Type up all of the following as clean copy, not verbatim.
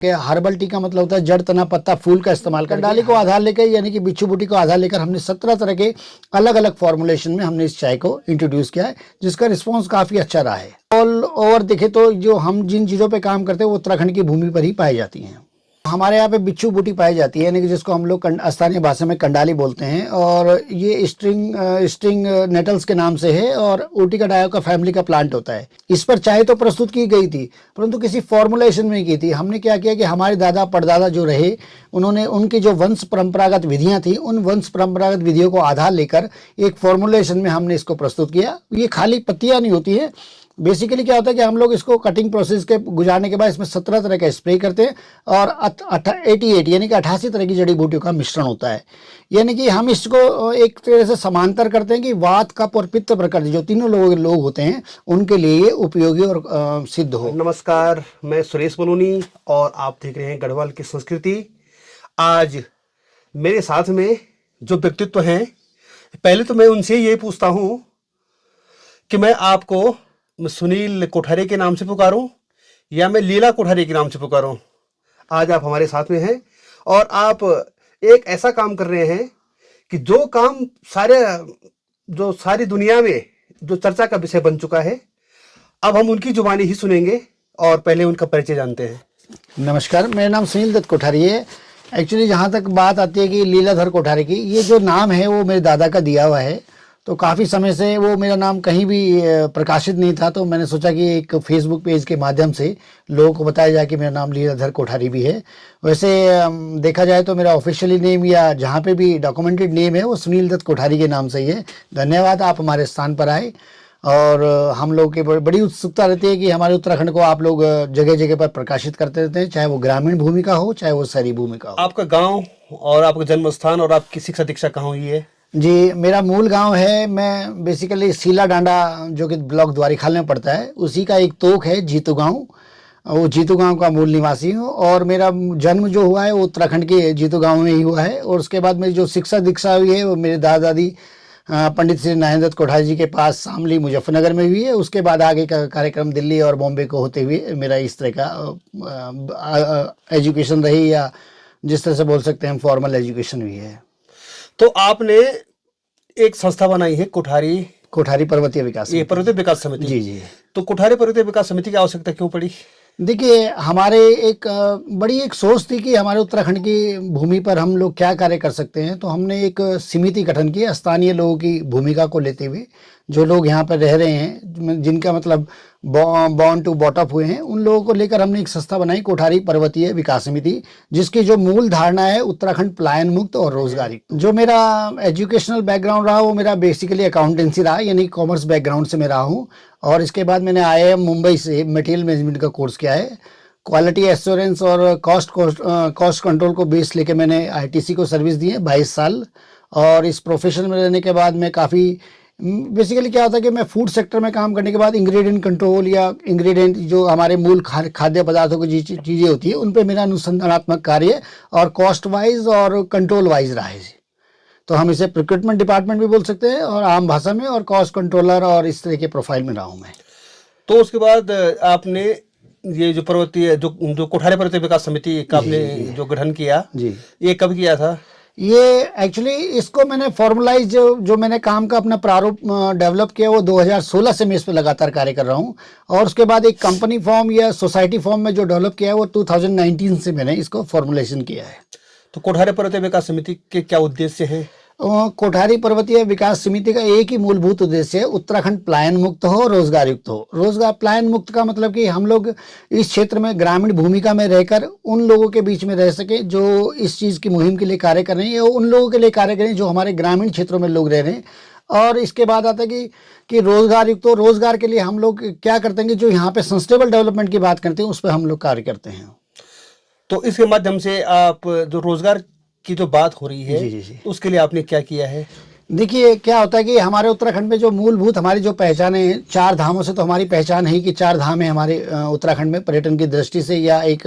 कि herbal tea का मतलब होता है जड़ तना पत्ता फूल का इस्तेमाल कर डाली को आधार लेकर यानी कि बिच्छू बूटी को आधार लेकर हमने 17 तरह के अलग अलग फॉर्मुलेशन में हमने इस चाय को इंट्रोड्यूस किया है, जिसका रिस्पांस काफी अच्छा रहा है। ऑल ओवर देखे तो जो हम जिन चीजों पे काम करते हैं वो उत्तराखंड की भूमि पर ही पाई जाती हैं। हमारे यहाँ पे बिच्छू बूटी पाई जाती है, यानी कि जिसको हम लोग स्थानीय भाषा में कंडाली बोलते हैं, और ये स्ट्रिंग नेटल्स के नाम से है और ओटिका डायोका फैमिली का प्लांट होता है। इस पर चाय तो प्रस्तुत की गई थी, परंतु किसी फॉर्मुलेशन में की थी। हमने क्या किया कि हमारे दादा परदादा जो रहे, उन्होंने उनकी जो वंश परंपरागत विधियां थी, उन वंश परंपरागत विधियों को आधार लेकर एक फॉर्मुलेशन में हमने इसको प्रस्तुत किया। ये खाली पत्तियां नहीं होती है, बेसिकली क्या होता है कि हम लोग इसको कटिंग प्रोसेस के गुजारने के बाद इसमें 17 तरह का स्प्रे करते हैं और 88 यानी कि 88 तरह की जड़ी बूटियों का मिश्रण होता है। यानी कि हम इसको एक तरह से समांतर करते हैं कि वात कफ और पित्त प्रकृति जो तीनों लोग होते हैं उनके लिए ये उपयोगी और सिद्ध हो। नमस्कार, मैं सुरेश बलूनी और आप देख रहे हैं गढ़वाल की संस्कृति। आज मेरे साथ में जो व्यक्तित्व हैं, पहले तो मैं उनसे ये पूछता हूँ कि मैं आपको सुनील कोठारी के नाम से पुकारूं या मैं लीला कोठारी के नाम से पुकारूं। आज आप हमारे साथ में हैं और आप एक ऐसा काम कर रहे हैं कि जो काम सारी दुनिया में जो चर्चा का विषय बन चुका है। अब हम उनकी जुबानी ही सुनेंगे और पहले उनका परिचय जानते हैं। नमस्कार, मेरा नाम सुनील दत्त कोठारी है। एक्चुअली जहाँ तक बात आती है कि लीलाधर कोठारी की, ये जो नाम है वो मेरे दादा का दिया हुआ है, तो काफ़ी समय से वो मेरा नाम कहीं भी प्रकाशित नहीं था। तो मैंने सोचा कि एक फेसबुक पेज के माध्यम से लोगों को बताया जाए कि मेरा नाम लीलाधर कोठारी भी है। वैसे देखा जाए तो मेरा ऑफिशियली नेम या जहाँ पे भी डॉक्यूमेंटेड नेम है वो सुनील दत्त कोठारी के नाम से ही है। धन्यवाद, आप हमारे स्थान पर आए और हम लोग के बड़ी उत्सुकता रहती है कि हमारे उत्तराखंड को आप लोग जगह जगह पर प्रकाशित करते रहते हैं, चाहे वो ग्रामीण भूमि का हो चाहे वो शहरी भूमि का हो। आपका गाँव और आपका जन्म स्थान और आपकी शिक्षा दीक्षा कहाँ हुई है? जी, मेरा मूल गांव है, मैं बेसिकली सीला डांडा जो कि ब्लॉक द्वारीखाल में पड़ता है, उसी का एक तोक है जीतू गांव। वो जीतू गांव का मूल निवासी हूँ और मेरा जन्म जो हुआ है वो उत्तराखंड के जीतू गांव में ही हुआ है। और उसके बाद मेरी जो शिक्षा दीक्षा हुई है वो मेरे दादा दादी पंडित श्री नारायण दत्त कोठारी जी के पास शामली मुजफ्फरनगर में हुई है। उसके बाद आगे का कार्यक्रम दिल्ली और बॉम्बे को होते हुए मेरा इस तरह का एजुकेशन रही, या जिस तरह से बोल सकते हैं फॉर्मल एजुकेशन हुई है। तो आपने एक संस्था बनाई है कोठारी पर्वतीय विकास समिति। जी जी। तो कोठारी पर्वतीय विकास समिति की आवश्यकता क्यों पड़ी? देखिए, हमारे एक बड़ी एक सोच थी कि हमारे उत्तराखंड की भूमि पर हम लोग क्या कार्य कर सकते हैं। तो हमने एक समिति गठन की स्थानीय लोगों की भूमिका को लेते हुए, जो लोग यहाँ पर रह रहे हैं, जिनका मतलब बॉर्न टू बॉटअप हुए हैं, उन लोगों को लेकर हमने एक संस्था बनाई कोठारी पर्वतीय विकास समिति, जिसकी जो मूल धारणा है उत्तराखंड पलायन मुक्त और रोजगारी। जो मेरा एजुकेशनल बैकग्राउंड रहा वो मेरा बेसिकली अकाउंटेंसी रहा, यानी कॉमर्स बैकग्राउंड से मैं रहा हूँ। और इसके बाद मैंने IIM मुंबई से मटेरियल मैनेजमेंट का कोर्स किया है। क्वालिटी एश्योरेंस और कॉस्ट कंट्रोल को बेस लेके मैंने ITC को सर्विस दी है 22 साल। और इस प्रोफेशन में रहने के बाद मैं काफ़ी बेसिकली क्या होता है कि मैं फूड सेक्टर में काम करने के बाद इंग्रेडिएंट कंट्रोल या इंग्रेडिएंट जो हमारे मूल खाद्य पदार्थों की चीज़ें होती है उन पे मेरा अनुसंधानात्मक कार्य और कॉस्ट वाइज और कंट्रोल वाइज रहा है। तो हम इसे प्रोक्योरमेंट डिपार्टमेंट भी बोल सकते हैं और आम भाषा में, और कॉस्ट कंट्रोलर और इस तरह के प्रोफाइल में रहा हूँ मैं। तो उसके बाद आपने ये जो पर्वतीय जो कोठारी पर्वतीय विकास समिति का आपने जो गठन किया जी, ये कब किया था? ये एक्चुअली इसको मैंने फॉर्मुलाइज जो मैंने काम का अपना प्रारूप डेवलप किया वो 2016 से मैं इस पर लगातार कार्य कर रहा हूँ। और उसके बाद एक कंपनी फॉर्म या सोसाइटी फॉर्म में जो डेवलप किया है वो 2019 से मैंने इसको फॉर्मुलेशन किया है। तो कोठारी पर्वतीय विकास समिति के क्या उद्देश्य है? कोठारी पर्वतीय विकास समिति का एक ही मूलभूत उद्देश्य है उत्तराखंड पलायन मुक्त हो, रोजगार युक्त हो। रोजगार पलायन मुक्त का मतलब कि हम लोग इस क्षेत्र में ग्रामीण भूमिका में रहकर उन लोगों के बीच में रह सके जो इस चीज़ की मुहिम के लिए कार्य कर रहे हैं, या उन लोगों के लिए कार्य करें जो हमारे ग्रामीण क्षेत्रों में लोग रह रहे हैं। और इसके बाद आता है कि रोजगार युक्त हो। रोजगार के लिए हम लोग क्या करते हैं कि जो यहाँ पे सस्टेनेबल डेवलपमेंट की बात करते हैं उस पर हम लोग कार्य करते हैं। तो इसके माध्यम से आप जो रोजगार की जो बात हो रही है जी जी जी, उसके लिए आपने क्या किया है? देखिए क्या होता है कि हमारे उत्तराखंड में जो मूलभूत हमारी जो पहचान है, चार धामों से तो हमारी पहचान है कि चार धाम है हमारे उत्तराखंड में पर्यटन की दृष्टि से, या एक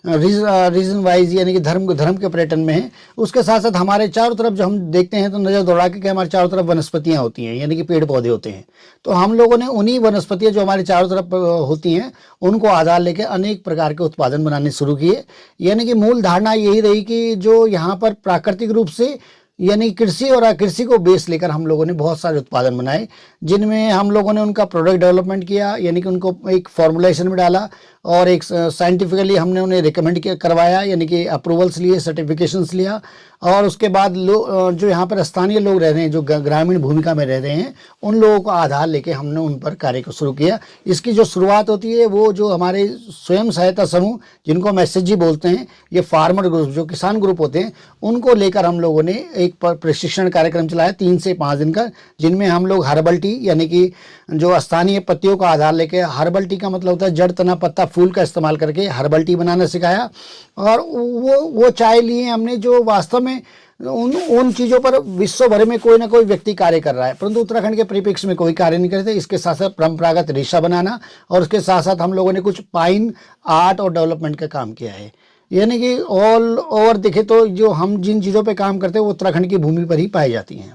रीजन वाइज यानी कि धर्म धर्म के पर्यटन में है। उसके साथ साथ हमारे चारों तरफ जो हम देखते हैं तो नज़र दौड़ा के कि हमारे चारों तरफ वनस्पतियाँ होती हैं, यानी कि पेड़ पौधे होते हैं। तो हम लोगों ने उन्हीं वनस्पतियाँ जो हमारे चारों तरफ होती हैं उनको आधार लेके अनेक प्रकार के उत्पादन बनाने शुरू किए। यानी कि मूल धारणा यही रही कि जो यहाँ पर प्राकृतिक रूप से यानी कृषि और कृषि को बेस लेकर हम लोगों ने बहुत सारे उत्पादन बनाए, जिनमें हम लोगों ने उनका प्रोडक्ट डेवलपमेंट किया, यानी कि उनको एक फॉर्मुलेशन में डाला और एक साइंटिफिकली हमने उन्हें रिकमेंड करवाया, यानी कि अप्रूवल्स लिए, सर्टिफिकेशंस लिया। और उसके बाद जो यहाँ पर स्थानीय लोग रह रहे हैं, जो ग्रामीण भूमिका में रह रहे हैं, उन लोगों को आधार लेके हमने उन पर कार्य को शुरू किया। इसकी जो शुरुआत होती है वो जो हमारे स्वयं सहायता समूह, जिनको हम SHG बोलते हैं, ये फार्मर ग्रुप जो किसान ग्रुप होते हैं, उनको लेकर हम लोगों ने एक प्रशिक्षण कार्यक्रम चलाया 3 से 5 दिन का, जिनमें हम लोग हर्बल टी यानी कि जो स्थानीय पत्तियों का आधार लेके, हर्बल टी का मतलब होता है जड़ तना पत्ता फूल का इस्तेमाल करके हर्बल टी बनाना सिखाया। और वो चाय लिए हमने जो वास्तव में उन चीज़ों पर विश्व भर में कोई ना कोई व्यक्ति कार्य कर रहा है, परंतु उत्तराखंड के परिप्रेक्ष्य में कोई कार्य नहीं करते। इसके साथ साथ परंपरागत रेशा बनाना, और उसके साथ साथ हम लोगों ने कुछ पाइन आर्ट और डेवलपमेंट का काम किया है। यानी कि ऑल ओवर देखे तो जो हम जिन चीज़ों पे काम करते हैं वो उत्तराखंड की भूमि पर ही पाई जाती हैं।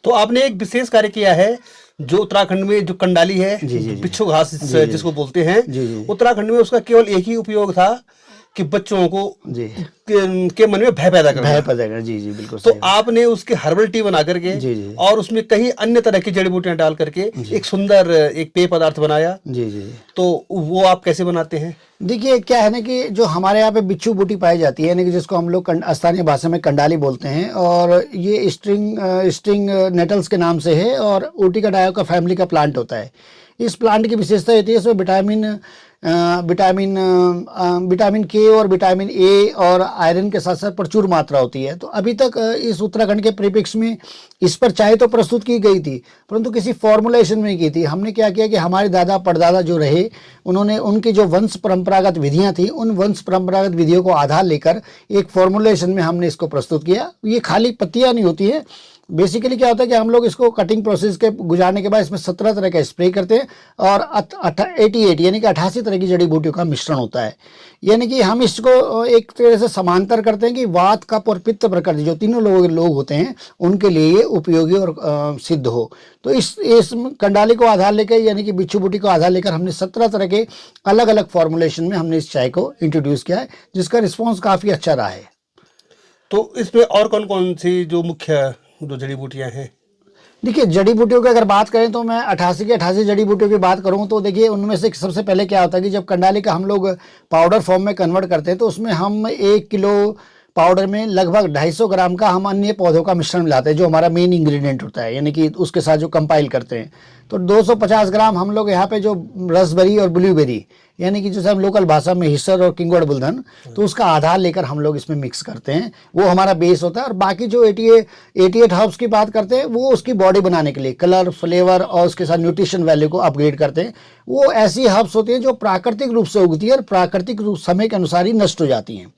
तो आपने एक विशेष कार्य किया है जो उत्तराखंड में जो कंडाली है, बिच्छू घास जिसको बोलते हैं, उत्तराखंड में उसका केवल एक ही उपयोग था कि बच्चों को के मन में भय पैदा करना। जी बिल्कुल। तो आपने उसके हर्बल टी बना करके और उसमें कई अन्य तरह की जड़ी बूटियां डाल करके एक सुंदर एक पेय पदार्थ बनाया। जी। तो वो आप कैसे बनाते हैं? देखिए क्या है ना कि जो हमारे यहाँ पे बिच्छू बूटी पाई जाती है, यानी कि जिसको हम लोग स्थानीय भाषा में कंडाली बोलते हैं, और ये स्ट्रिंग नेटल्स के नाम से है और ओटिका डायोका फैमिली का प्लांट होता है। इस प्लांट की विशेषता होती है इसमें विटामिन के और विटामिन ए और आयरन के साथ साथ प्रचुर मात्रा होती है। तो अभी तक इस उत्तराखंड के परिप्रेक्ष्य में इस पर चाय तो प्रस्तुत की गई थी, परंतु किसी फॉर्मुलेशन में की थी। हमने क्या किया कि हमारे दादा परदादा जो रहे, उन्होंने उनकी जो वंश परंपरागत विधियां थी, उन वंश परंपरागत विधियों को आधार लेकर एक फॉर्मुलेशन में हमने इसको प्रस्तुत किया। ये खाली पत्तियां नहीं होती है, बेसिकली क्या होता है कि हम लोग इसको कटिंग प्रोसेस के गुजारने के बाद इसमें 17 तरह का स्प्रे करते हैं और 88 यानी कि 88 तरह की जड़ी बूटियों का मिश्रण होता है। यानी कि हम इसको एक तरह से समांतर करते हैं कि वात कफ और पित्त प्रकृति जो तीनों लोग होते हैं उनके लिए ये उपयोगी और सिद्ध हो। तो इस कंडाली को आधार लेकर यानी कि बिच्छू बूटी को आधार लेकर हमने 17 तरह के अलग अलग फॉर्मुलेशन में हमने इस चाय को इंट्रोड्यूस किया है, जिसका रिस्पॉन्स काफ़ी अच्छा रहा है। तो इसमें और कौन कौन सी जो मुख्य जो जड़ी बूटियां हैं? देखिए जड़ी बूटियों की अगर बात करें तो मैं 88 की 88 जड़ी बूटियों की बात करूं तो देखिए उनमें से सबसे पहले क्या होता है कि जब कंडाली का हम लोग पाउडर फॉर्म में कन्वर्ट करते हैं तो उसमें हम 1 किलो पाउडर में लगभग 250 ग्राम का हम अन्य पौधों का मिश्रण मिलाते हैं, जो हमारा मेन इंग्रेडिएंट होता है, यानी कि उसके साथ जो कंपाइल करते हैं। तो 250 ग्राम हम लोग यहाँ पे जो रसबेरी और ब्लूबेरी यानी कि जैसे हम लोकल भाषा में हिस्सर और किंगवड बुल्धन, तो उसका आधार लेकर हम लोग इसमें मिक्स करते हैं, वो हमारा बेस होता है। और बाकी जो 88 हर्ब्स की बात करते हैं वो उसकी बॉडी बनाने के लिए कलर फ्लेवर और उसके साथ न्यूट्रिशन वैल्यू को अपग्रेड करते हैं। वो ऐसी हर्ब्स होती हैं जो प्राकृतिक रूप से उगती है और प्राकृतिक रूप समय के अनुसार ही नष्ट हो जाती हैं।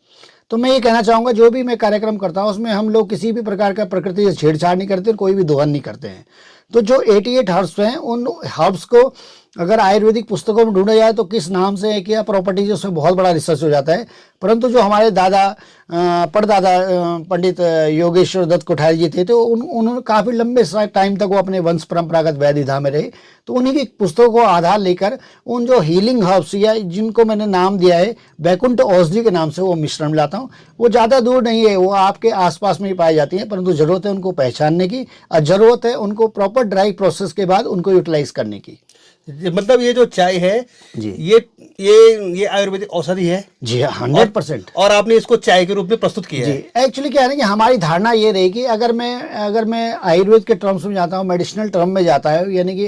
तो मैं ये कहना चाहूँगा जो भी मैं कार्यक्रम करता हूँ उसमें हम लोग किसी भी प्रकार का प्रकृति से छेड़छाड़ नहीं करते, कोई भी दोहन नहीं करते हैं। तो जो 88 हर्ब्स हैं उन हर्ब्स को अगर आयुर्वेदिक पुस्तकों में ढूंढा जाए तो किस नाम से है क्या प्रॉपर्टीज, उसमें बहुत बड़ा रिसर्च हो जाता है। परंतु जो हमारे दादा परदादा पंडित योगेश्वर दत्त कोठारी जी थे, तो उन्होंने काफ़ी लंबे टाइम तक वो अपने वंश परंपरागत वैदिक धाम में रहे। तो उन्हीं की पुस्तकों को आधार लेकर उन जो हीलिंग हर्ब्स या जिनको मैंने नाम दिया है बैकुंठ औषधि के नाम से वो मिश्रण लाता हूँ। वो ज़्यादा दूर नहीं है, वो आपके आसपास में ही पाई जाती हैं, परंतु ज़रूरत है उनको पहचानने की और ज़रूरत है उनको प्रॉपर ड्राई प्रोसेस के बाद उनको यूटिलाइज करने की। मतलब ये जो चाय है जी ये आयुर्वेदिक औषधि है? जी हाँ, 100%। और आपने इसको चाय के रूप में प्रस्तुत किया जी है? एक्चुअली क्या है ना कि हमारी धारणा ये रही कि अगर मैं आयुर्वेद के टर्म्स में जाता हूँ, मेडिसिनल टर्म में जाता है, यानी कि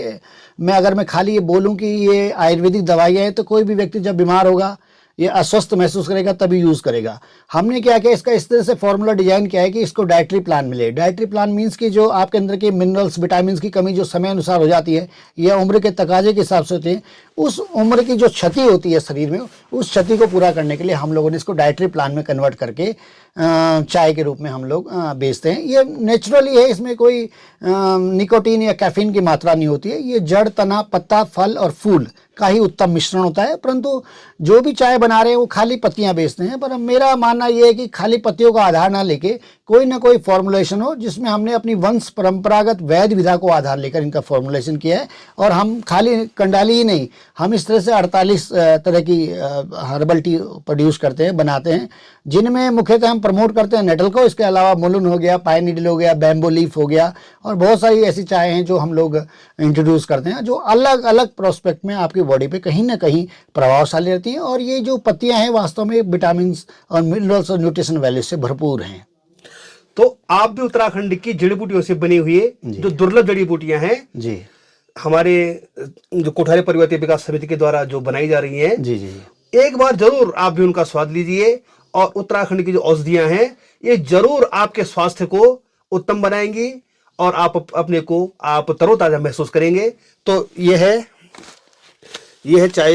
अगर मैं खाली ये बोलूँ कि ये आयुर्वेदिक दवाइयाँ हैं, तो कोई भी व्यक्ति जब बीमार होगा ये अस्वस्थ महसूस करेगा तभी यूज़ करेगा। हमने क्या किया, इसका इस तरह से फॉर्मूला डिजाइन किया है कि इसको डाइटरी प्लान मिले। डाइटरी प्लान मीन्स कि जो आपके अंदर के मिनरल्स विटामिन की कमी जो समय अनुसार हो जाती है या उम्र के तकाजे के हिसाब से होते हैं, उस उम्र की जो क्षति होती है शरीर में, उस क्षति को पूरा करने के लिए हम लोगों ने इसको डाइटरी प्लान में कन्वर्ट करके चाय के रूप में हम लोग बेचते हैं। ये नेचुरली है, इसमें कोई निकोटीन या कैफीन की मात्रा नहीं होती है। ये जड़, तना, पत्ता, फल और फूल का ही उत्तम मिश्रण होता है। परंतु जो भी चाय बना रहे हैं वो खाली पत्तियां बेचते हैं, पर मेरा मानना ये है कि खाली पत्तियों का आधार ना लेके कोई ना कोई फॉर्मुलेशन हो, जिसमें हमने अपनी वंश परंपरागत वैध विधा को आधार लेकर इनका फॉर्मुलेशन किया है। और हम खाली कंडाली ही नहीं, हम इस तरह से 48 तरह की हर्बल टी प्रोड्यूस करते हैं, बनाते हैं, जिनमें मुख्यतः हम प्रमोट करते हैं नेटल को। इसके अलावा मुलुन हो गया, पाइन नीडल हो गया, बैम्बो लीफ हो गया, और बहुत सारी ऐसी चाय हैं जो हम लोग इंट्रोड्यूस करते हैं, जो अलग अलग प्रोस्पेक्ट में आपकी बॉडी पे कहीं ना कहीं प्रभावशाली रहती हैं। और ये जो पत्तियां हैं वास्तव में विटामिन और मिनरल्स और न्यूट्रिशन वैल्यू से भरपूर हैं। तो आप भी उत्तराखंड की जड़ी बूटियों से बनी हुई जो दुर्लभ जड़ी बूटियां हैं जी, हमारे जो कोठारी पर्वतीय विकास समिति के द्वारा जो बनाई जा रही हैं, जी जी, एक बार जरूर आप भी उनका स्वाद लीजिए। और उत्तराखंड की जो औषधियां हैं ये जरूर आपके स्वास्थ्य को उत्तम बनाएंगी और आप अपने को आप तरोताजा महसूस करेंगे। तो यह है चाय,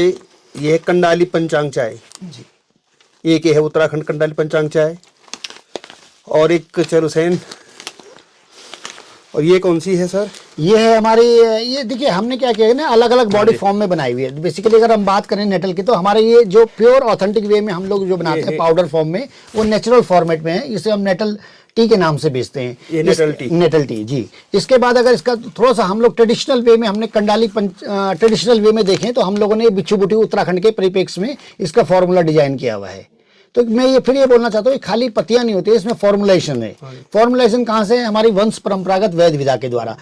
यह है कंडाली पंचांग चाय जी। एक है उत्तराखंड कंडाली पंचांग चाय, और एक चरुसैन। और ये कौन सी है सर? ये है हमारी, ये देखिए हमने क्या किया है ना, अलग अलग बॉडी फॉर्म में बनाई हुई है। बेसिकली अगर हम बात करें नेटल की, तो हमारे ये जो प्योर ऑथेंटिक वे में हम लोग जो बनाते हैं पाउडर फॉर्म में, वो नेचुरल फॉर्मेट में है। इसे हम नेटल टी के नाम से बेचते हैं। ये नेटल टी जी। इसके बाद अगर इसका थोड़ा सा हम लोग ट्रेडिशनल वे में, हमने कंडाली ट्रेडिशनल वे में देखें तो हम लोगों ने बिच्छू बूटी उत्तराखंड के परिप्रेक्ष्य में इसका फॉर्मूला डिजाइन किया हुआ है। तो मैं ये फिर ये बोलना चाहता हूँ, खाली पत्तियां नहीं होती, इसमें फॉर्मुलेशन है। फॉर्मुलेशन कहाँ से है? हमारी वंश परंपरागत वैध विधा के द्वारा।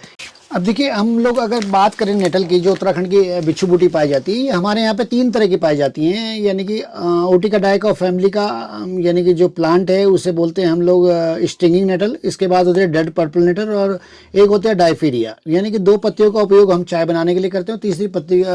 अब देखिए हम लोग अगर बात करें नेटल की, जो उत्तराखंड की बिच्छू बूटी पाई जाती है, हमारे यहाँ पे 3 तरह की पाई जाती हैं। यानी कि ओटिका डाइका फैमिली का यानी कि जो प्लांट है उसे बोलते हैं हम लोग स्टिंगिंग नेटल। इसके बाद होते हैं डेड पर्पल नेटल, और एक होता है डायफीरिया। यानी कि 2 पत्तियों का उपयोग हम चाय बनाने के लिए करते हैं,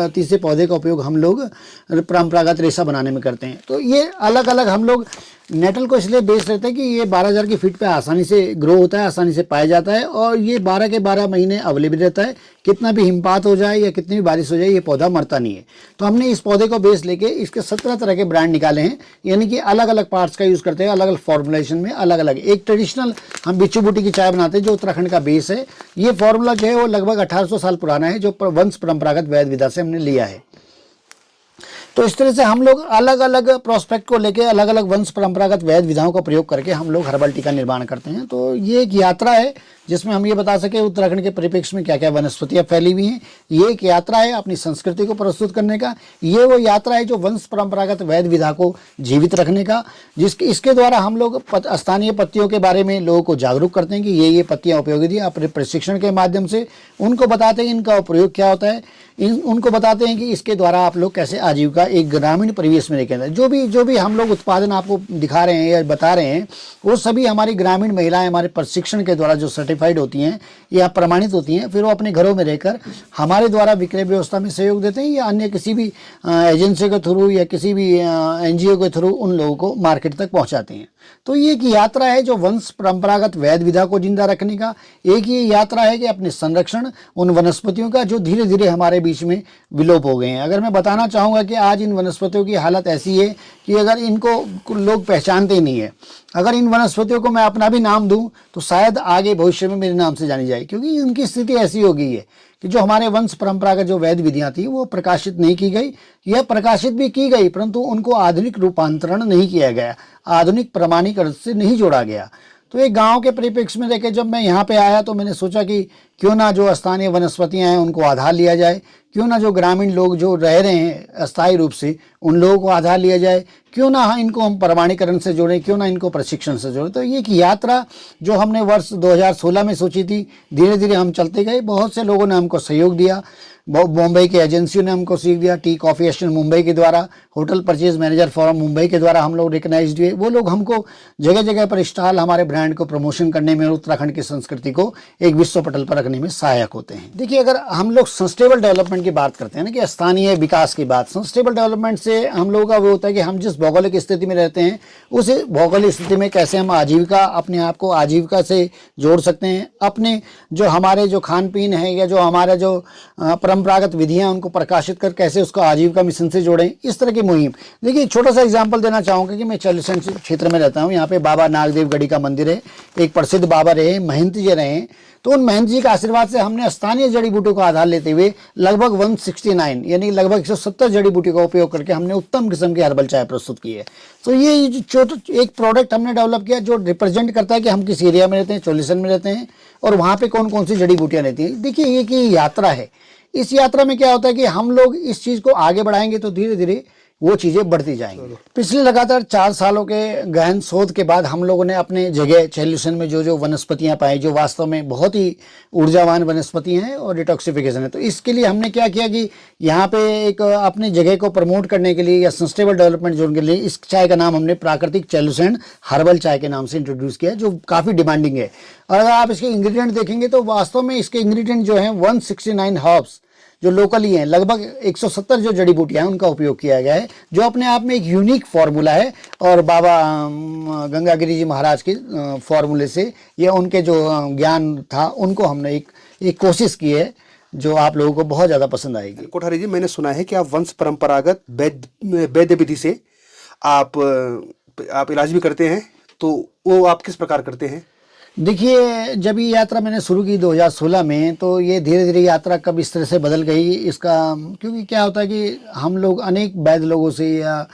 तीसरे पौधे का उपयोग हम लोग परंपरागत रेशा बनाने में करते हैं। तो ये अलग अलग हम लोग नेटल को इसलिए बेच रहते हैं कि ये 12,000 की फीट पे आसानी से ग्रो होता है, आसानी से पाया जाता है, और ये 12 के 12 महीने अवेलेबल रहता है। कितना भी हिमपात हो जाए या कितनी भी बारिश हो जाए, ये पौधा मरता नहीं है। तो हमने इस पौधे को बेच लेके इसके 17 तरह के ब्रांड निकाले हैं। यानी कि अलग अलग पार्ट्स का यूज़ करते हैं, अलग अलग फॉर्मुलेशन में, अलग अलग। एक ट्रेडिशनल हम बिच्छू बूटी की चाय बनाते हैं, जो उत्तराखंड का बेस है। ये फॉर्मूला जो है वो लगभग 1800 साल पुराना है, जो वंश परंपरागत वैध विधा से हमने लिया है। तो इस तरह से हम लोग अलग अलग प्रोस्पेक्ट को लेके, अलग अलग वंश परंपरागत वैध विधाओं का प्रयोग करके हम लोग हर्बल टी का निर्माण करते हैं। तो ये एक यात्रा है जिसमें हम ये बता सके उत्तराखंड के परिप्रेक्ष्य में क्या क्या वनस्पतियां फैली हुई हैं। ये एक यात्रा है अपनी संस्कृति को प्रस्तुत करने का। ये वो यात्रा है जो वंश परंपरागत वैध विधा को जीवित रखने का, इसके द्वारा हम लोग स्थानीय पत्तियों के बारे में लोगों को जागरूक करते हैं कि ये पत्तियां उपयोगी थी। अपने प्रशिक्षण के माध्यम से उनको बताते हैं इनका प्रयोग क्या होता है, उनको बताते हैं कि इसके द्वारा आप लोग कैसे आजीविका एक ग्रामीण परिवेश में लेकर जो भी हम लोग उत्पादन आपको दिखा रहे हैं या बता रहे हैं, वो सभी हमारी ग्रामीण महिलाएं हमारे प्रशिक्षण के द्वारा जो सर्टिफाइड होती हैं या प्रमाणित होती हैं, फिर वो अपने घरों में रहकर हमारे द्वारा विक्रय व्यवस्था में सहयोग देते हैं, या अन्य किसी भी एजेंसी के थ्रू या किसी भी NGO के थ्रू उन लोगों को मार्केट तक पहुंचाते हैं। तो ये एक यात्रा है जो वंश परंपरागत वैध विधा को जिंदा रखने का। एक ये यात्रा है कि अपने संरक्षण उन वनस्पतियों का जो धीरे धीरे हमारे बीच में विलोप हो गए हैं। अगर मैं बताना चाहूँगा कि आज इन वनस्पतियों की हालत ऐसी है कि अगर इनको लोग पहचानते ही नहीं है। अगर इन वनस्पतियों को मैं अपना भी नाम दूं तो शायद आगे भविष्य में मेरे नाम से जानी जाए, क्योंकि उनकी स्थिति ऐसी हो गई है कि जो हमारे वंश परंपरागत जो वैध विधियां थी वो प्रकाशित नहीं की गई, या प्रकाशित भी की गई परंतु उनको आधुनिक रूपांतरण नहीं किया गया, आधुनिक प्रमाणीकरण से नहीं जोड़ा गया। तो एक गांव के परिप्रेक्ष्य में देखे जब मैं यहाँ पे आया तो मैंने सोचा कि क्यों ना जो स्थानीय वनस्पतियाँ हैं उनको आधार लिया जाए, क्यों ना जो ग्रामीण लोग जो रह रहे हैं अस्थायी रूप से उन लोगों को आधार लिया जाए, क्यों ना इनको हम प्रमाणीकरण से जोड़ें, क्यों ना इनको प्रशिक्षण से जोड़ें। तो ये एक यात्रा जो हमने वर्ष 2016 में सोची थी, धीरे धीरे हम चलते गए। बहुत से लोगों ने हमको सहयोग दिया, मुंबई के एजेंसियों ने हमको सीख दिया, टी कॉफ़ी एसोसिएशन मुंबई के द्वारा, hotel purchase manager forum Mumbai के द्वारा हम लोग रिकग्नाइज हुए। वो लोग हमको जगह जगह पर स्टॉल हमारे ब्रांड को प्रमोशन करने में और उत्तराखंड की संस्कृति को एक विश्व पटल पर रखने में सहायक होते हैं। देखिए अगर हम लोग सस्टेनेबल डेवलपमेंट की बात करते हैं ना, कि स्थानीय विकास की बात, सस्टेनेबल डेवलपमेंट से हम लोगों का वो होता है कि हम जिस भौगोलिक स्थिति में रहते हैं उस भौगोलिक स्थिति में कैसे हम आजीविका, अपने आप को आजीविका से जोड़ सकते हैं, अपने जो हमारे जो खान पीन है या जो हमारा जो परंपरागत विधियां उनको प्रकाशित कर कैसे उसको आजीविका मिशन से जोड़ें, इस तरह की मुहिम। देखिए छोटा सा एग्जांपल देना चाहूँगा कि मैं चालीसण क्षेत्र में रहता हूँ, यहाँ पे बाबा नागदेव गढ़ी का मंदिर है, एक प्रसिद्ध बाबा रहे, महंत जी रहे हैं। तो उन महंत जी के आशीर्वाद से हमने स्थानीय जड़ी बूटियों का आधार लेते हुए लगभग 169 यानी लगभग 170 जड़ी बूटियों का उपयोग करके हमने उत्तम किस्म की हर्बल चाय प्रस्तुत की है। तो ये जो एक प्रोडक्ट हमने डेवलप किया जो रिप्रेजेंट करता है कि हम किस एरिया में रहते हैं, चालीसण में रहते हैं, और वहाँ पे कौन कौन सी जड़ी बूटियाँ रहती हैं। देखिए ये कि यात्रा है, इस यात्रा में क्या होता है कि हम लोग इस चीज़ को आगे बढ़ाएंगे तो धीरे धीरे वो चीज़ें बढ़ती जाएंगी। पिछले लगातार 4 सालों के गहन शोध के बाद हम लोगों ने अपने जगह सॉल्यूशन में जो जो वनस्पतियां पाई जो वास्तव में बहुत ही ऊर्जावान वनस्पतियां हैं और डिटॉक्सिफिकेशन है, तो इसके लिए हमने क्या किया कि यहाँ पे एक अपने जगह को प्रमोट करने के लिए या सस्टेनेबल डेवलपमेंट जोन के लिए इस चाय का नाम हमने प्राकृतिक सॉल्यूशन हर्बल चाय के नाम से इंट्रोड्यूस किया, जो काफ़ी डिमांडिंग है। और अगर आप इसके इंग्रेडिएंट देखेंगे तो वास्तव में इसके इंग्रेडिएंट जो हैं 169 हर्ब्स जो लोकली हैं, लगभग 170 जो जड़ी बूटियां हैं उनका उपयोग किया गया है, जो अपने आप में एक यूनिक फार्मूला है। और बाबा गंगागिरी जी महाराज के फार्मूले से या उनके जो ज्ञान था उनको हमने एक कोशिश की है जो आप लोगों को बहुत ज़्यादा पसंद आएगी। कोठारी जी, मैंने सुना है कि आप वंश परंपरागत वैद्य विधि से आप इलाज भी करते हैं, तो वो आप किस प्रकार करते हैं? देखिए जब ये यात्रा मैंने शुरू की 2016 में, तो ये धीरे धीरे यात्रा कब इस तरह से बदल गई इसका, क्योंकि क्या होता है कि हम लोग अनेक वैद्य लोगों से या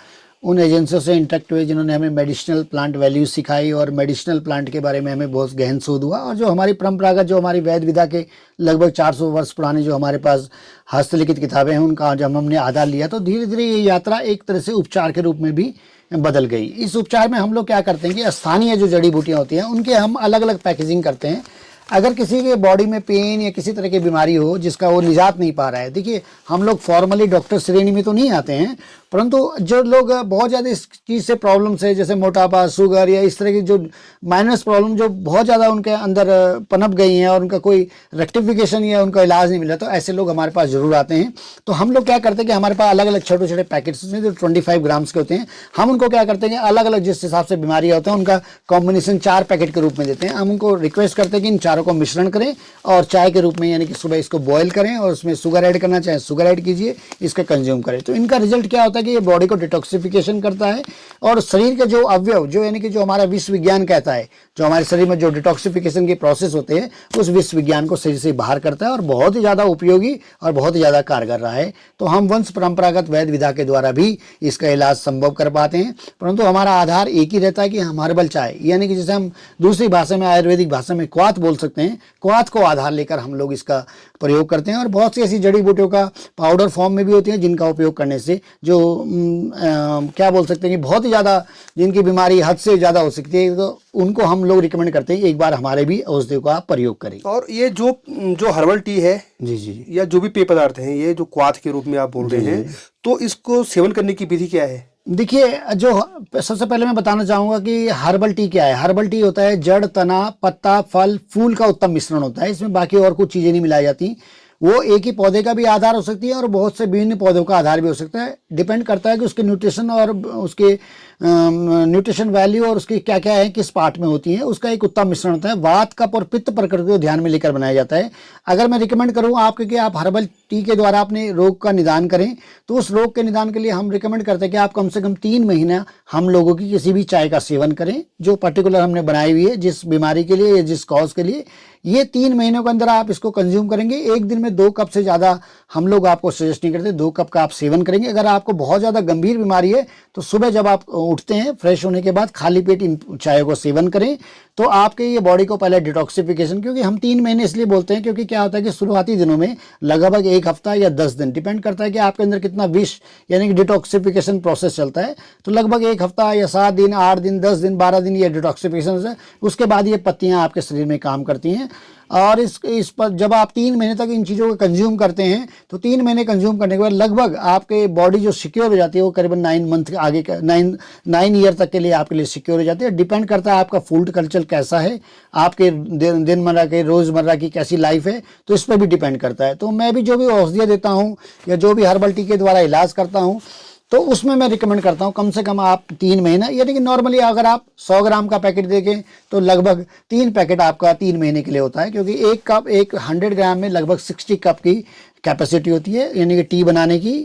उन एजेंसियों से इंटरेक्ट हुए जिन्होंने हमें मेडिसिनल प्लांट वैल्यूज सिखाई और मेडिसिनल प्लांट के बारे में हमें बहुत गहन शोध हुआ। और जो हमारी परंपरागत जो हमारी वैद्य विधा के लगभग 400 वर्ष पुरानी जो हमारे पास हस्तलिखित किताबें हैं उनका जब हमने आधार लिया, तो धीरे धीरे ये यात्रा एक तरह से उपचार के रूप में भी बदल गई। इस उपचार में हम लोग क्या करते हैं कि स्थानीय जो जड़ी बूटियाँ होती हैं उनके हम अलग अलग पैकेजिंग करते हैं। अगर किसी के बॉडी में पेन या किसी तरह की बीमारी हो जिसका वो निजात नहीं पा रहा है, देखिए हम लोग फॉर्मली डॉक्टर श्रेणी में तो नहीं आते हैं, परंतु जो लोग बहुत ज़्यादा इस चीज़ से प्रॉब्लम्स है जैसे मोटापा, शुगर या इस तरह की जो माइनस प्रॉब्लम जो बहुत ज़्यादा उनके अंदर पनप गई हैं और उनका कोई रेक्टिफिकेशन या उनका इलाज नहीं मिला, तो ऐसे लोग हमारे पास ज़रूर आते हैं। तो हम लोग क्या करते हैं कि हमारे पास अलग अलग छोटे छोटे पैकेट्स हैं जो 25 ग्राम्स के होते हैं। हम उनको क्या करते हैं कि अलग अलग जिस हिसाब से बीमारी होता है उनका कॉम्बिनेशन 4 पैकेट के रूप में देते हैं। हम उनको रिक्वेस्ट करते हैं कि इन चारों को मिश्रण करें और चाय के रूप में यानी कि सुबह इसको बॉयल करें और उसमें शुगर ऐड करना चाहे शुगर ऐड कीजिए, इसका कंज्यूम करें। तो इनका रिजल्ट क्या होता है कि ये बॉडी को डिटॉक्सिफिकेशन करता है और शरीर के जो अवयव जो यानी कि जो हमारा विश्व विज्ञान कहता है, जो हमारे शरीर में जो डिटॉक्सिफिकेशन के प्रोसेस होते हैं उस विश्व विज्ञान को शरीर से बाहर करता है और बहुत ही ज़्यादा उपयोगी और बहुत ही ज़्यादा कारगर रहा है। तो हम वंश परंपरागत वैद्य विधा के द्वारा भी इसका इलाज संभव कर पाते हैं, परंतु हमारा आधार एक ही रहता है कि हम हर्बल चाय यानी कि जैसे हम दूसरी भाषा में आयुर्वेदिक भाषा में क्वाथ बोल सकते हैं, क्वाथ को आधार लेकर हम लोग इसका प्रयोग करते हैं। और बहुत सी ऐसी जड़ी बूटियों का पाउडर फॉर्म में भी होती है जिनका उपयोग करने से जो क्या बोल सकते हैं कि बहुत ही ज़्यादा जिनकी बीमारी हद से ज़्यादा हो सकती है, तो उनको हम लोग रिकमेंड करते हैं एक बार हमारे भी औषधियों का प्रयोग करें। और ये जो हर्बल टी है जी जी या जो भी पेय पदार्थ हैं, ये जो क्वाथ के रूप में आप बोल रहे हैं, तो इसको सेवन करने की विधि क्या है? देखिए जो सबसे पहले मैं बताना चाहूँगा कि हर्बल टी क्या है। हर्बल टी होता है जड़, तना, पत्ता, फल, फूल का उत्तम मिश्रण होता है। इसमें बाकी और कुछ चीज़ें नहीं मिलाई जाती। वो एक ही पौधे का भी आधार हो सकती है और बहुत से विभिन्न पौधों का आधार भी हो सकता है। डिपेंड करता है कि उसके न्यूट्रिशन और उसके न्यूट्रिशन वैल्यू और उसकी क्या क्या है, किस पार्ट में होती है, उसका एक उत्तम मिश्रण होता है। वात, कफ और पित्त प्रकृति को ध्यान में लेकर बनाया जाता है। अगर मैं रिकमेंड करूँ आपके कि आप हर्बल टी के द्वारा अपने रोग का निदान करें, तो उस रोग के निदान के लिए हम रिकमेंड करते हैं कि आप कम से कम 3 महीना हम लोगों की किसी भी चाय का सेवन करें जो पर्टिकुलर हमने बनाई हुई है जिस बीमारी के लिए या जिस कॉज के लिए। ये 3 महीनों के अंदर आप इसको कंज्यूम करेंगे। एक दिन में 2 कप से ज़्यादा हम लोग आपको सजेस्ट नहीं करते, 2 कप का आप सेवन करेंगे। अगर आपको बहुत ज़्यादा गंभीर बीमारी है तो सुबह जब आप उठते हैं फ्रेश होने के बाद खाली पेट इन चाय को सेवन करें, तो आपके ये बॉडी को पहले डिटॉक्सिफिकेशन, क्योंकि हम 3 महीने इसलिए बोलते हैं क्योंकि क्या होता है कि शुरुआती दिनों में लगभग 1 हफ्ता या 10 दिन डिपेंड करता है कि आपके अंदर कितना विष यानी कि डिटॉक्सिफिकेशन प्रोसेस चलता है। तो लगभग 1 हफ्ता या 7 दिन, 8 दिन, 10 दिन, 12 दिन ये डिटॉक्सिफिकेशन है। उसके बाद ये पत्तियाँ आपके शरीर में काम करती हैं। और इस पर जब आप 3 महीने तक इन चीज़ों को कंज्यूम करते हैं, तो 3 महीने कंज्यूम करने के बाद लगभग आपके बॉडी जो सिक्योर हो जाती है वो करीबन 9 मंथ आगे का 9 ईयर तक के लिए आपके लिए सिक्योर हो जाती है। डिपेंड करता है आपका फूड कल्चर कैसा है, आपके दिनमर्रा के रोज़मर्रा की कैसी लाइफ है, तो इस पर भी डिपेंड करता है। तो मैं भी जो भी औषधियाँ देता हूँ या जो भी हर्बल टी के द्वारा इलाज करता हूँ, तो उसमें मैं रिकमेंड करता हूँ कम से कम आप 3 महीना, यानी कि नॉर्मली अगर आप 100 ग्राम का पैकेट देखें तो लगभग 3 पैकेट आपका 3 महीने के लिए होता है, क्योंकि एक 100 ग्राम में लगभग 60 कप की कैपेसिटी होती है यानी कि टी बनाने की।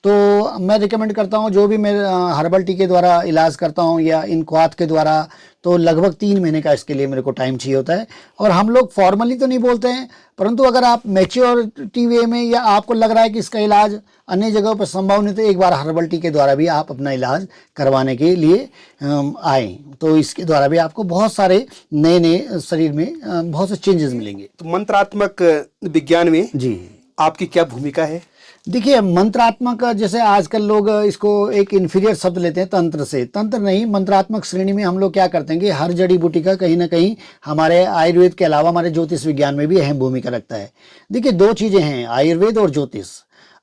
तो मैं रिकमेंड करता हूँ जो भी मैं हर्बल टी के द्वारा इलाज करता हूँ या इन क्वाथ के द्वारा, तो लगभग 3 महीने का इसके लिए मेरे को टाइम चाहिए होता है। और हम लोग फॉर्मली तो नहीं बोलते हैं, परंतु अगर आप मैच्योरिटी वे में या आपको लग रहा है कि इसका इलाज अन्य जगहों पर संभव नहीं, तो एक बार हर्बल टी के द्वारा भी आप अपना इलाज करवाने के लिए आए, तो इसके द्वारा भी आपको बहुत सारे नए नए शरीर में बहुत से चेंजेस मिलेंगे। तो मंत्रात्मक विज्ञान में जी आपकी क्या भूमिका है? देखिए, मंत्रात्मक जैसे आजकल लोग इसको एक इन्फीरियर शब्द लेते हैं तंत्र से। तंत्र नहीं, मंत्रात्मक श्रेणी में हम लोग क्या करते हैं कि हर जड़ी बूटी का कहीं ना कहीं हमारे आयुर्वेद के अलावा हमारे ज्योतिष विज्ञान में भी अहम भूमिका रखता है। देखिए, 2 चीज़ें हैं, आयुर्वेद और ज्योतिष।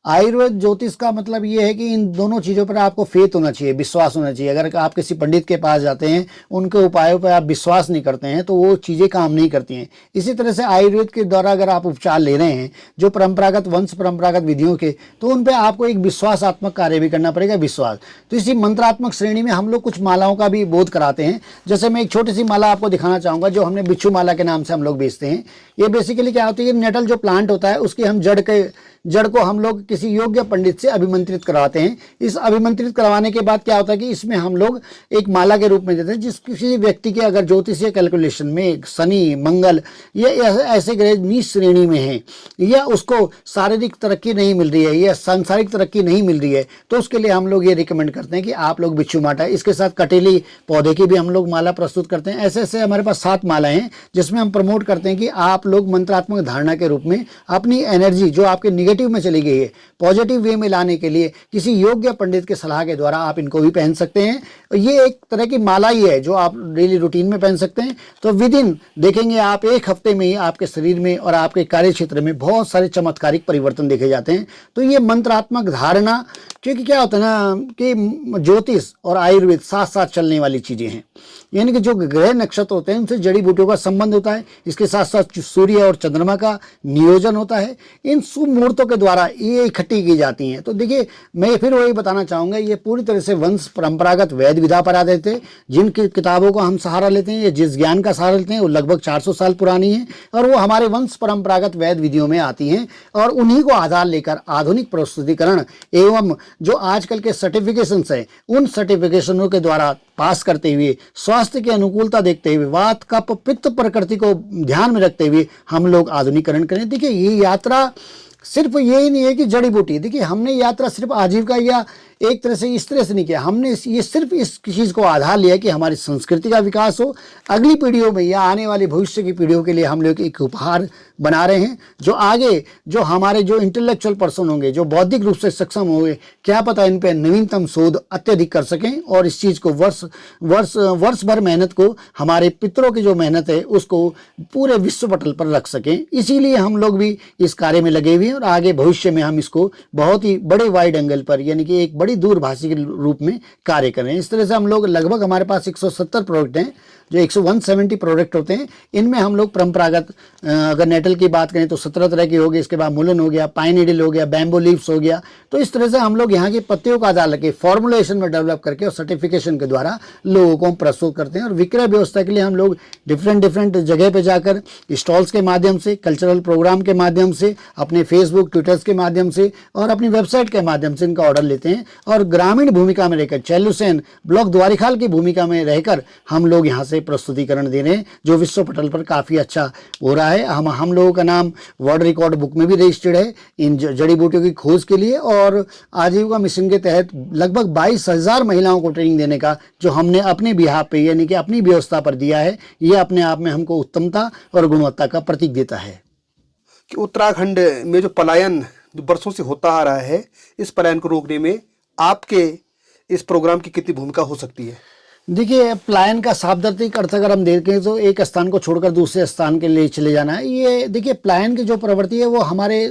आयुर्वेद ज्योतिष का मतलब ये है कि इन दोनों चीज़ों पर आपको फेथ होना चाहिए, विश्वास होना चाहिए। अगर आप किसी पंडित के पास जाते हैं, उनके उपायों पर आप विश्वास नहीं करते हैं, तो वो चीज़ें काम नहीं करती हैं। इसी तरह से आयुर्वेद के द्वारा अगर आप उपचार ले रहे हैं जो परंपरागत वंश परंपरागत विधियों के, तो उन पर आपको एक विश्वासात्मक कार्य भी करना पड़ेगा, विश्वास। तो इसी मंत्रात्मक श्रेणी में हम लोग कुछ मालाओं का भी बोध कराते हैं। जैसे मैं एक छोटी सी माला आपको दिखाना चाहूँगा जो हमने बिच्छू माला के नाम से हम लोग बेचते हैं। ये बेसिकली क्या होती है, नेटल जो प्लांट होता है उसकी हम जड़ को हम लोग किसी योग्य पंडित से अभिमंत्रित करवाते हैं। इस अभिमंत्रित करवाने के बाद क्या होता है कि इसमें हम लोग एक माला के रूप में देते हैं। जिस किसी व्यक्ति के अगर ज्योतिषीय कैलकुलेशन में शनि मंगल ये ऐसे ग्रह नीच श्रेणी में हैं, या उसको शारीरिक तरक्की नहीं मिल रही है या सांसारिक तरक्की नहीं मिल रही है, तो उसके लिए हम लोग ये रिकमेंड करते हैं कि आप लोग बिच्छू माला, इसके साथ कटेली पौधे की भी हम लोग माला प्रस्तुत करते हैं। ऐसे ऐसे हमारे पास 7 मालाएं हैं जिसमें हम प्रमोट करते हैं कि आप लोग मंत्रात्मक धारणा के रूप में अपनी एनर्जी जो आपके नेगेटिव में चली गई है पॉजिटिव वे में लाने के लिए किसी योग्य पंडित के सलाह के द्वारा आप इनको भी पहन सकते हैं। ये एक तरह की माला ही है जो आप डेली रूटीन में पहन सकते हैं। तो विद इन देखेंगे आप 1 हफ्ते में ही आपके शरीर में और आपके कार्य क्षेत्र में बहुत सारे चमत्कारिक परिवर्तन देखे जाते हैं। तो ये मंत्रात्मक धारणा, क्योंकि क्या होता है ना कि ज्योतिष और आयुर्वेद साथ साथ चलने वाली चीज़ें हैं, यानी कि जो ग्रह नक्षत्र होते हैं उनसे जड़ी बूटियों का संबंध होता है। इसके साथ साथ सूर्य और चंद्रमा का नियोजन होता है। इन शुभ मुहूर्तों के द्वारा ये इकट्ठी की जाती हैं। तो देखिए, मैं फिर वही बताना चाहूँगा, ये पूरी तरह से वंश परंपरागत वैद विधा पर आधारित है। जिन किताबों का हम सहारा लेते हैं या जिस ज्ञान का सहारा लेते हैं वो लगभग 400 साल पुरानी है और वो हमारे वंश परंपरागत वैद विधियों में आती हैं। और उन्हीं को आधार लेकर आधुनिक प्रस्तुतिकरण एवं जो आजकल के सर्टिफिकेशंस हैं उन सर्टिफिकेशनों के द्वारा पास करते हुए, स्वास्थ्य की अनुकूलता देखते हुए, वात कफ पित्त प्रकृति को ध्यान में रखते हुए हम लोग आधुनिकीकरण करें। देखिए, ये यात्रा सिर्फ यही नहीं है कि जड़ी बूटी, देखिए हमने यात्रा सिर्फ आजीविका या एक तरह से इस तरह से नहीं किया। हमने ये सिर्फ इस चीज़ को आधार लिया कि हमारी संस्कृति का विकास हो, अगली पीढ़ियों में या आने वाली भविष्य की पीढ़ियों के लिए हम लोग एक उपहार बना रहे हैं। जो आगे जो हमारे जो इंटेलेक्चुअल पर्सन होंगे, जो बौद्धिक रूप से सक्षम होंगे, क्या पता इन पर नवीनतम शोध अत्यधिक कर सकें और इस चीज़ को वर्ष भर मेहनत को, हमारे पितरों की जो मेहनत है उसको पूरे विश्व पटल पर रख सकें। इसीलिए हम लोग भी इस कार्य में लगे हुए हैं और आगे भविष्य में हम इसको बहुत ही बड़े वाइड एंगल पर यानी कि एक बड़ी दूरभाषी के रूप में कार्य कर रहे हैं। इस तरह से हम लोग लगभग हमारे पास 170 प्रोडक्ट हैं जो 170 प्रोडक्ट होते हैं। इनमें हम लोग परंपरागत अगर नेटल की बात करें तो 17 तरह की हो गई, इसके बाद मुलन हो गया, पाइन नीडल हो गया, बैम्बो लीव्स हो गया। तो इस तरह से हम लोग यहाँ के पत्तियों का आधार लेके फॉर्मुलेशन में डेवलप करके और सर्टिफिकेशन के द्वारा लोगों को प्रस्तुत करते हैं। और विक्रय व्यवस्था के लिए हम लोग डिफरेंट जगह पे जाकर स्टॉल्स के माध्यम से, कल्चरल प्रोग्राम के माध्यम से, अपने फेसबुक ट्विटर्स के माध्यम से और अपनी वेबसाइट के माध्यम से इनका ऑर्डर लेते हैं। और ग्रामीण भूमिका में रहकर, चैलुसेन ब्लॉक द्वारिखाल की भूमिका में रहकर हम लोग यहाँ से प्रस्तुतिकरण दे रहे हैं जो विश्व पटल पर काफ़ी अच्छा हो रहा है। हम लोगों का नाम वर्ल्ड रिकॉर्ड बुक में भी रजिस्टर्ड है इन जड़ी बूटियों की खोज के लिए। और आजीविका मिशन के तहत लगभग 22,000 महिलाओं को ट्रेनिंग देने का जो हमने अपने बिहार पे यानी कि अपनी व्यवस्था पर दिया है, ये अपने आप में हमको उत्तमता और गुणवत्ता का प्रतीक देता है। कि उत्तराखंड में जो पलायन जो बरसों से होता आ रहा है, इस पलायन को रोकने में आपके इस प्रोग्राम की कितनी भूमिका हो सकती है? देखिए, पलायन का शाब्दिक अर्थ अगर हम देखें तो एक स्थान को छोड़कर दूसरे स्थान के लिए चले जाना है। ये देखिए, पलायन की जो प्रवृत्ति है वो हमारे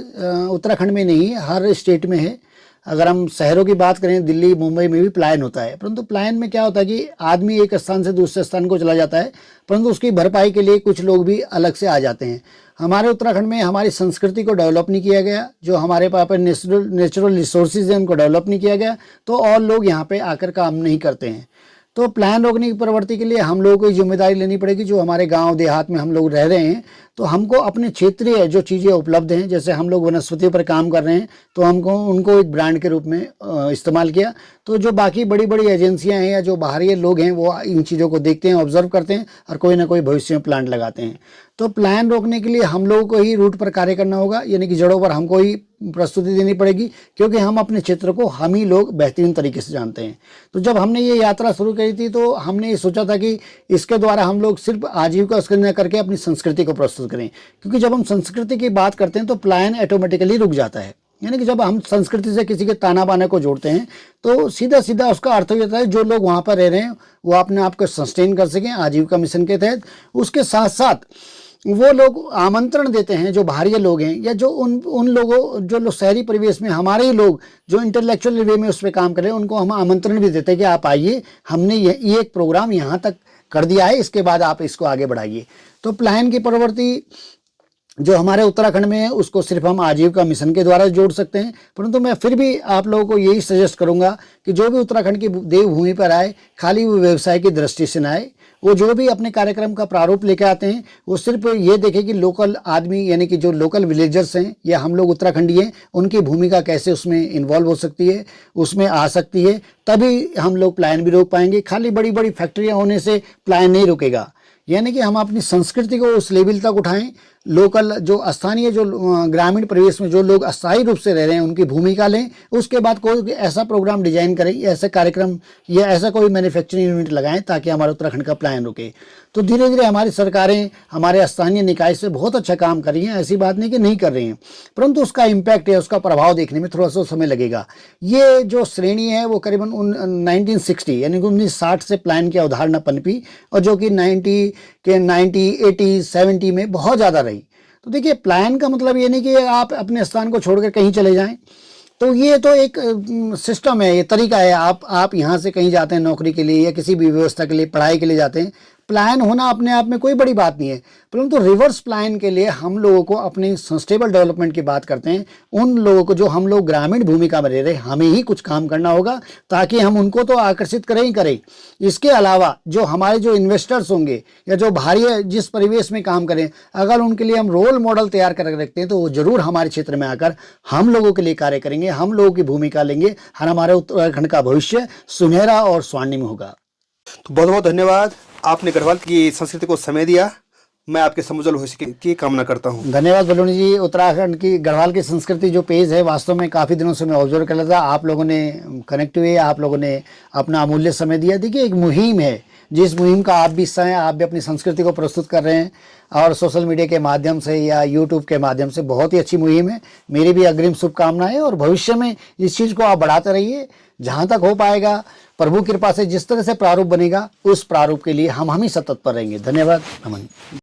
उत्तराखंड में नहीं है, हर स्टेट में है। अगर हम शहरों की बात करें, दिल्ली मुंबई में भी पलायन होता है, परंतु पलायन में क्या होता है कि आदमी एक स्थान से दूसरे स्थान को चला जाता है, परंतु उसकी भरपाई के लिए कुछ लोग भी अलग से आ जाते हैं। हमारे उत्तराखंड में हमारी संस्कृति को डेवलप नहीं किया गया, जो हमारे पास पे नेचुरल रिसोर्सेज हैं उनको डेवलप नहीं किया गया, तो और लोग यहाँ पे आकर काम नहीं करते हैं। तो प्लायन रोकने की प्रवृत्ति के लिए हम लोगों को ये जिम्मेदारी लेनी पड़ेगी। जो हमारे गांव देहात में हम लोग रह रहे हैं, तो हमको अपने क्षेत्रीय जो चीज़ें उपलब्ध हैं, जैसे हम लोग वनस्पतियों पर काम कर रहे हैं, तो हमको उनको एक ब्रांड के रूप में इस्तेमाल किया। तो जो बाकी बड़ी बड़ी एजेंसियां हैं या जो बाहरी लोग हैं, वो इन चीज़ों को देखते हैं, ऑब्जर्व करते हैं और कोई ना कोई भविष्य में प्लांट लगाते हैं। तो प्लान रोकने के लिए हम लोगों को ही रूट पर कार्य करना होगा, यानी कि जड़ों पर हमको ही प्रस्तुति देनी पड़ेगी, क्योंकि हम अपने क्षेत्र को हम ही लोग बेहतरीन तरीके से जानते हैं। तो जब हमने ये यात्रा शुरू करी थी, तो हमने ये सोचा था कि इसके द्वारा हम लोग सिर्फ आजीविका न करके अपनी संस्कृति को प्रस्तुत करें, क्योंकि जब हम संस्कृति की बात करते हैं तो प्लायन ऑटोमेटिकली रुक जाता है। यानी कि जब हम संस्कृति से किसी के ताना बाना को जोड़ते हैं, तो सीधा सीधा उसका अर्थ हो जाता है जो लोग वहाँ पर रह रहे हैं वो अपने आप को सस्टेन कर सकें आजीविका मिशन के तहत। उसके साथ साथ वो लोग आमंत्रण देते हैं, जो बाहरी लोग हैं या जो उन लोगों जो लोग शहरी परिवेश में हमारे ही लोग जो इंटेलेक्चुअल वे में उस पर काम कर रहे हैं, उनको हम आमंत्रण भी देते हैं कि आप आइए, हमने ये एक प्रोग्राम यहाँ तक कर दिया है, इसके बाद आप इसको आगे बढ़ाइए। तो प्लान की प्रवृत्ति जो हमारे उत्तराखंड में है, उसको सिर्फ हम आजीविका मिशन के द्वारा जोड़ सकते हैं। परंतु मैं फिर भी आप लोगों को यही सजेस्ट करूंगा कि जो भी उत्तराखंड की देवभूमि पर आए, खाली वो व्यवसाय की दृष्टि से न आए। वो जो भी अपने कार्यक्रम का प्रारूप लेकर आते हैं, वो सिर्फ ये देखें कि लोकल आदमी, यानी कि जो लोकल विलेजर्स हैं या हम लोग उत्तराखंडी हैं, उनकी भूमिका कैसे उसमें इन्वॉल्व हो सकती है, उसमें आ सकती है, तभी हम लोग प्लायन भी रोक पाएंगे। खाली बड़ी बड़ी फैक्ट्रियाँ होने से प्लायन नहीं रुकेगा। यानी कि हम अपनी संस्कृति को उस लेवल तक उठाएं, लोकल जो स्थानीय जो ग्रामीण परिवेश में जो लोग अस्थायी रूप से रह रहे हैं उनकी भूमिका लें। उसके बाद कोई ऐसा प्रोग्राम डिजाइन करें, ऐसे कार्यक्रम या ऐसा कोई मैन्युफैक्चरिंग यूनिट लगाएं ताकि हमारे उत्तराखंड का प्लायन रुके। तो धीरे धीरे हमारी सरकारें हमारे स्थानीय निकाय से बहुत अच्छा काम कर रही हैं, ऐसी बात नहीं कि नहीं कर रही हैं, परंतु उसका इम्पैक्ट है, उसका प्रभाव देखने में थोड़ा सा समय लगेगा। ये जो श्रेणी है वो करीबन 1960 यानी कि 1960 से प्लान की अवधारणा पनपी, और जो कि 90, 80, 70 में बहुत ज़्यादा रही। तो देखिए, प्लान का मतलब ये नहीं कि आप अपने स्थान को छोड़कर कहीं चले जाएं। तो ये तो एक सिस्टम है, ये तरीका है। आप यहाँ से कहीं जाते हैं नौकरी के लिए या किसी भी व्यवस्था के लिए, पढ़ाई के लिए जाते हैं, प्लान होना अपने आप में कोई बड़ी बात नहीं है। परंतु रिवर्स प्लान के लिए हम लोगों को अपनी सस्टेनेबल डेवलपमेंट की बात करते हैं। उन लोगों को जो हम लोग ग्रामीण भूमिका में रह रहे हैं, हमें ही कुछ काम करना होगा ताकि हम उनको तो आकर्षित करें ही करें। इसके अलावा जो हमारे जो इन्वेस्टर्स होंगे या जो बाहरी जिस परिवेश में काम करें, अगर उनके लिए हम रोल मॉडल तैयार कर रखते हैं, तो वो जरूर हमारे क्षेत्र में आकर हम लोगों के लिए कार्य करेंगे, हम लोगों की भूमिका लेंगे, और हमारे उत्तराखंड का भविष्य सुनहरा और स्वर्णिम होगा। तो बहुत बहुत धन्यवाद, आपने गढ़वाल की संस्कृति को समय दिया। मैं आपके समुज्वल भविष्य की कामना करता हूँ। धन्यवाद बलूनी जी। उत्तराखंड की गढ़वाल की संस्कृति जो पेज है, वास्तव में काफ़ी दिनों से मैं ऑब्जर्व कर रहा था। आप लोगों ने कनेक्ट हुए, आप लोगों ने अपना अमूल्य समय दिया। देखिए, एक मुहिम है, जिस मुहिम का आप भी हिस्सा हैं, आप भी अपनी संस्कृति को प्रस्तुत कर रहे हैं और सोशल मीडिया के माध्यम से या यूट्यूब के माध्यम से, बहुत ही अच्छी मुहिम है। मेरी भी अग्रिम शुभकामनाएं, और भविष्य में इस चीज़ को आप बढ़ाते रहिए। जहाँ तक हो पाएगा, प्रभु कृपा से जिस तरह से प्रारूप बनेगा, उस प्रारूप के लिए हम हमेशा तत्पर रहेंगे। धन्यवाद, नमन।